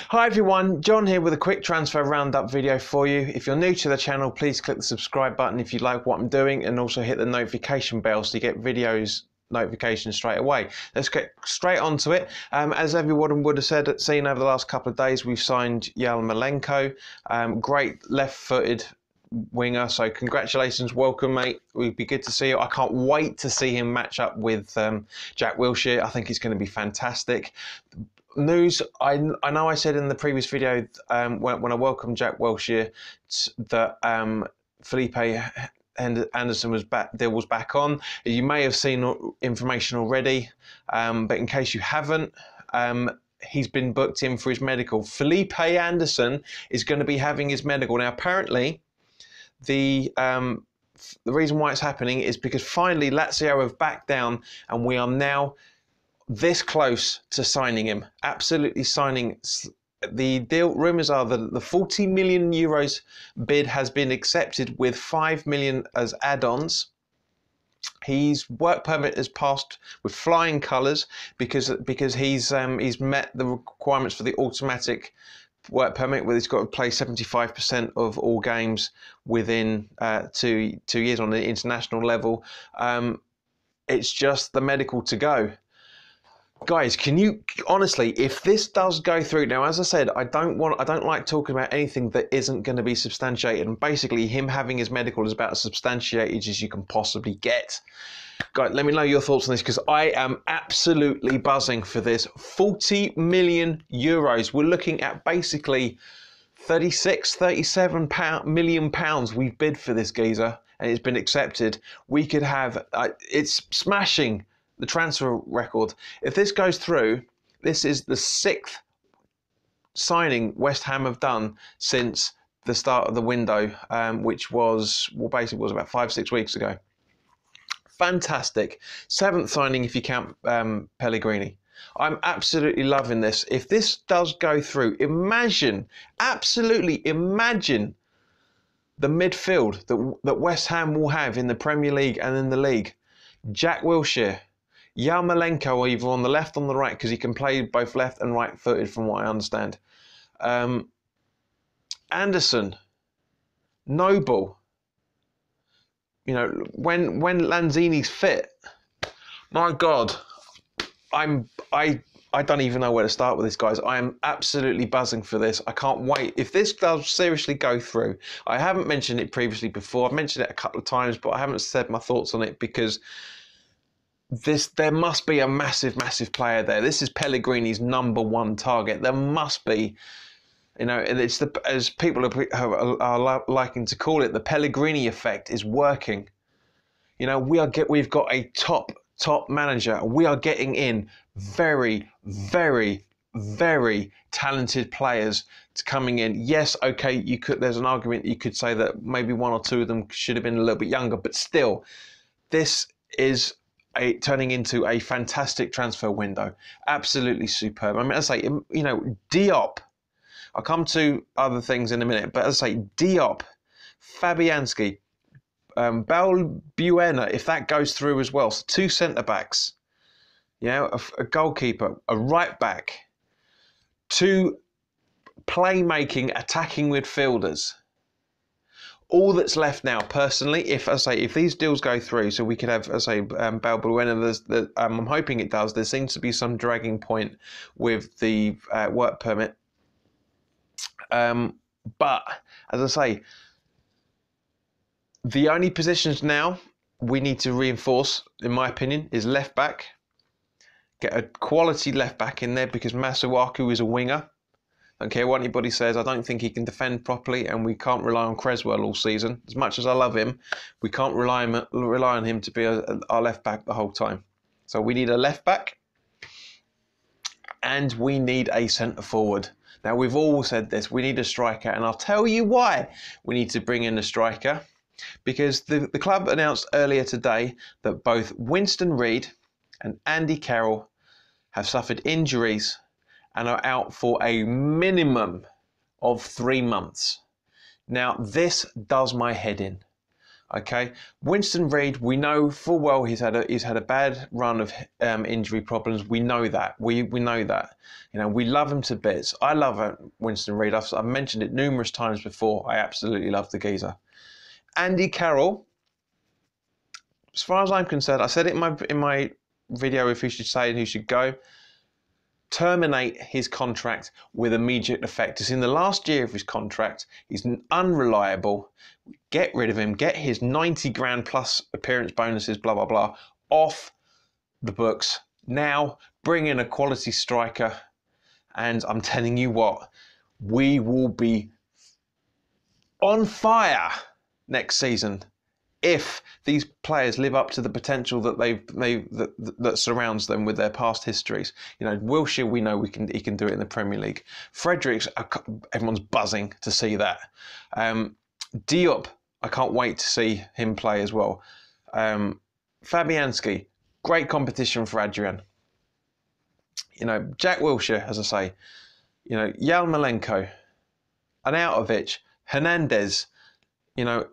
Hi everyone, John here with a quick transfer roundup video for you. If you're new to the channel, please click the subscribe button if you like what I'm doing, and also hit the notification bell so you get videos notifications straight away. Let's get straight onto it. As everyone would have seen over the last couple of days, we've signed Yarmolenko, great left-footed winger, so congratulations, welcome mate. It'd be good to see you. I can't wait to see him match up with Jack Wilshere. I think he's going to be fantastic. News, I know I said in the previous video when I welcomed Jack Wilshere that Felipe Anderson was back on. You may have seen information already, but in case you haven't, he's been booked in for his medical. Felipe Anderson is going to be having his medical. Now apparently the reason why it's happening is because finally Lazio have backed down and we are now this close to signing him. Absolutely signing. The deal, rumours are that the 40 million euros bid has been accepted with 5 million as add-ons. His work permit has passed with flying colours because he's met the requirements for the automatic work permit, where he's got to play 75% of all games within 2 years on the international level. It's just the medical to go. Guys, can you honestly, if this does go through, now as I said, I don't like talking about anything that isn't going to be substantiated, and basically him having his medical is about as substantiated as you can possibly get. Guys, let me know your thoughts on this, because I am absolutely buzzing for this. 40 million euros. We're looking at basically 37 million pounds we've bid for this geezer, and it's been accepted. We could have, it's smashing the transfer record. If this goes through, this is the 6th signing West Ham have done since the start of the window, which was, well, basically was about 5-6 weeks ago. Fantastic. 7th signing if you count Pellegrini. I'm absolutely loving this. If this does go through, imagine, absolutely imagine the midfield that West Ham will have in the Premier League and in the league. Jack Wilshere, Yarmolenko either on the left or on the right, because he can play both left and right footed from what I understand. Anderson, Noble. You know, when Lanzini's fit, my God, I don't even know where to start with this, guys. I am absolutely buzzing for this. I can't wait. If this does seriously go through, I haven't mentioned it previously before. I've mentioned it a couple of times, but I haven't said my thoughts on it because there must be a massive player there. This is Pellegrini's #1 target. There must be, you know, and it's as people are liking to call it, the Pellegrini effect is working. You know, we've got a top manager. We are getting in very talented players coming in. Yes, okay, there's an argument you could say that maybe 1 or 2 of them should have been a little bit younger, but still, this is turning into a fantastic transfer window. Absolutely superb. I mean, as I say, you know, Diop. I'll come to other things in a minute, but as I say, Diop, Fabianski, Balbuena, if that goes through as well. So 2 centre-backs, you know, a goalkeeper, a right-back, 2 playmaking, attacking midfielders. All that's left now, personally, if these deals go through, so we could have, as I say, Balbuena, I'm hoping it does. There seems to be some dragging point with the work permit. But, as I say, the only positions now we need to reinforce, in my opinion, is left back. Get a quality left back in there, because Masuaku is a winger. Don't care what anybody says, I don't think he can defend properly, and we can't rely on Creswell all season. As much as I love him, we can't rely on him to be our left back the whole time. So we need a left back, and we need a centre forward. Now, we've all said this, we need a striker, and I'll tell you why we need to bring in a striker. Because the club announced earlier today that both Winston Reid and Andy Carroll have suffered injuries and are out for a minimum of 3 months. Now, this does my head in. Okay, Winston Reid, we know full well he's had a bad run of injury problems. We know that. We know that. You know, we love him to bits. I love Winston Reid. I've mentioned it numerous times before. I absolutely love the geezer. Andy Carroll, as far as I'm concerned, I said it in my video if he should stay and who should go. Terminate his contract with immediate effect. It's in the last year of his contract. He's unreliable. Get rid of him. Get his 90 grand plus appearance bonuses, blah, blah, blah, off the books. Now, bring in a quality striker. And I'm telling you what, we will be on fire next season if these players live up to the potential that that surrounds them with their past histories. You know, Wilshere, we know he can do it in the Premier League. Fredericks, everyone's buzzing to see that. Diop, I can't wait to see him play as well. Fabianski, great competition for Adrian. You know, Jack Wilshere, as I say. You know, Yarmolenko, Arnautovic, Hernandez. You know,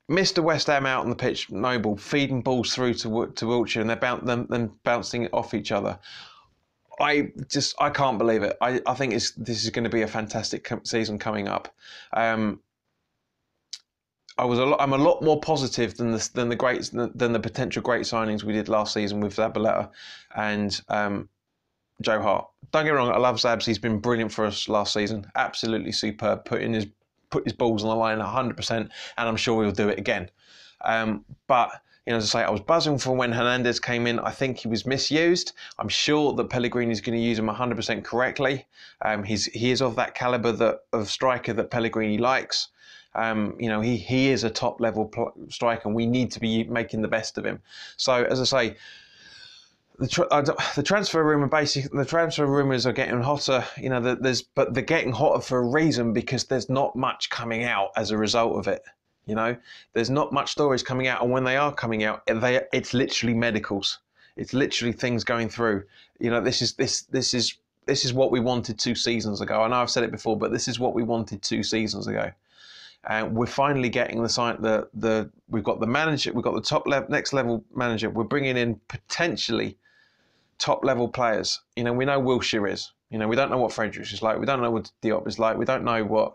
Mr. West Ham out on the pitch, Noble, feeding balls through to Wilshere and they're bouncing it off each other. I can't believe it. I think this is going to be a fantastic season coming up. I'm a lot more positive than the potential great signings we did last season with Zabaleta and Joe Hart. Don't get me wrong, I love Zabs. He's been brilliant for us last season. Absolutely superb. Put his balls on the line 100%, and I'm sure he'll do it again. But you know, as I say, I was buzzing for when Hernandez came in. I think he was misused. I'm sure that Pellegrini is going to use him 100% correctly. He is of that caliber of striker that Pellegrini likes. You know, he is a top level striker, and we need to be making the best of him. So, as I say, the transfer rumours are getting hotter. You know, but they're getting hotter for a reason, because there's not much coming out as a result of it. You know, there's not much stories coming out, and when they are coming out, it's literally medicals. It's literally things going through. You know, this is what we wanted 2 seasons ago. I know I've said it before, but this is what we wanted 2 seasons ago. We're finally getting we've got the manager, we've got the next level manager. We're bringing in potentially top level players. You know, we know Wilshere is. You know, we don't know what Fredericks is like. We don't know what Diop is like. We don't know what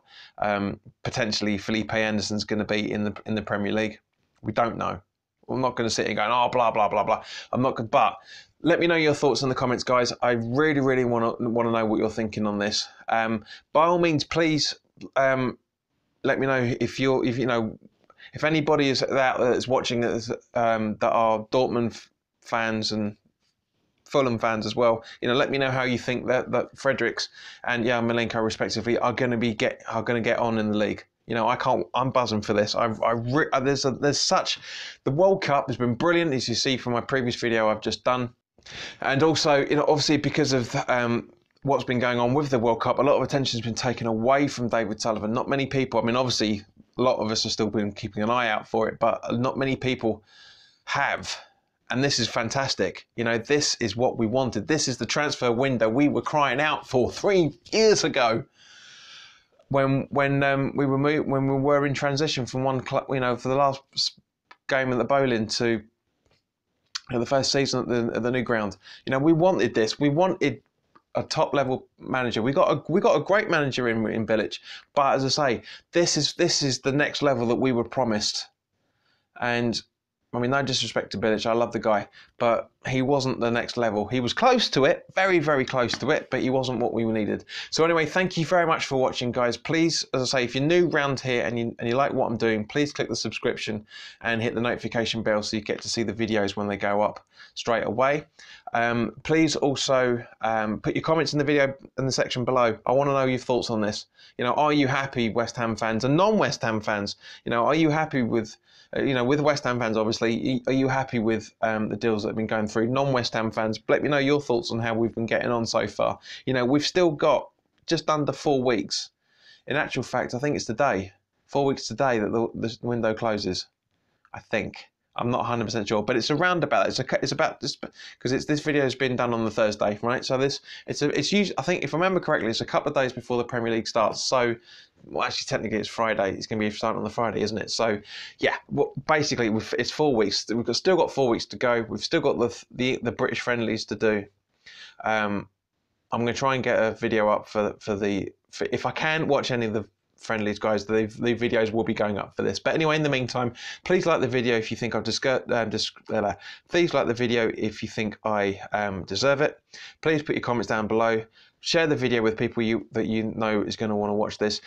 potentially Felipe Anderson's going to be in the Premier League. We don't know. I'm not going to sit here going, oh, blah, blah, blah, blah. I'm not going to, but let me know your thoughts in the comments, guys. I really, really want to know what you're thinking on this. By all means, please let me know if anybody is out there that's watching that are Dortmund fans and Fulham fans as well. You know, let me know how you think that Fredericks and Yarmolenko respectively are going to get on in the league. You know, I'm buzzing for this. The World Cup has been brilliant, as you see from my previous video I've just done, and also, you know, obviously because of what's been going on with the World Cup, a lot of attention has been taken away from David Sullivan. Not many people. I mean, obviously a lot of us have still been keeping an eye out for it, but not many people have. And this is fantastic. You know, this is what we wanted. This is the transfer window we were crying out for 3 years ago, when we were in transition from one club, you know, for the last game at the Bowling to the first season at the new ground. You know, we wanted this. We wanted a top level manager. We got a great manager in Bilic, but as I say, this is the next level that we were promised. And I mean, no disrespect to Bilic, I love the guy, but he wasn't the next level. He was close to it, very, very close to it, but he wasn't what we needed. So anyway, thank you very much for watching, guys. Please, as I say, if you're new around here and you like what I'm doing, please click the subscription and hit the notification bell so you get to see the videos when they go up straight away. Please also put your comments in the video in the section below. I want to know your thoughts on this. You know, are you happy, West Ham fans and non-West Ham fans? You know, are you happy with with West Ham fans, obviously, are you happy with the deals that have been going through? Non-West Ham fans, let me know your thoughts on how we've been getting on so far. You know, we've still got just under 4 weeks. In actual fact, I think it's today, 4 weeks today, that the window closes. I think. I'm not 100% sure, but it's around about. It's about this, because this video has been done on the Thursday, right? So it's usually, I think, if I remember correctly, it's a couple of days before the Premier League starts. So well, actually technically it's Friday. It's going to be starting on the Friday, isn't it? So yeah, basically it's 4 weeks. We've still got 4 weeks to go. We've still got the British friendlies to do. I'm going to try and get a video up for if I can watch any of the friendlies, guys. The videos will be going up for this. But anyway, in the meantime, please like the video if you think I've please like the video if you think I deserve it. Please put your comments down below. Share the video with people that you know is going to want to watch this.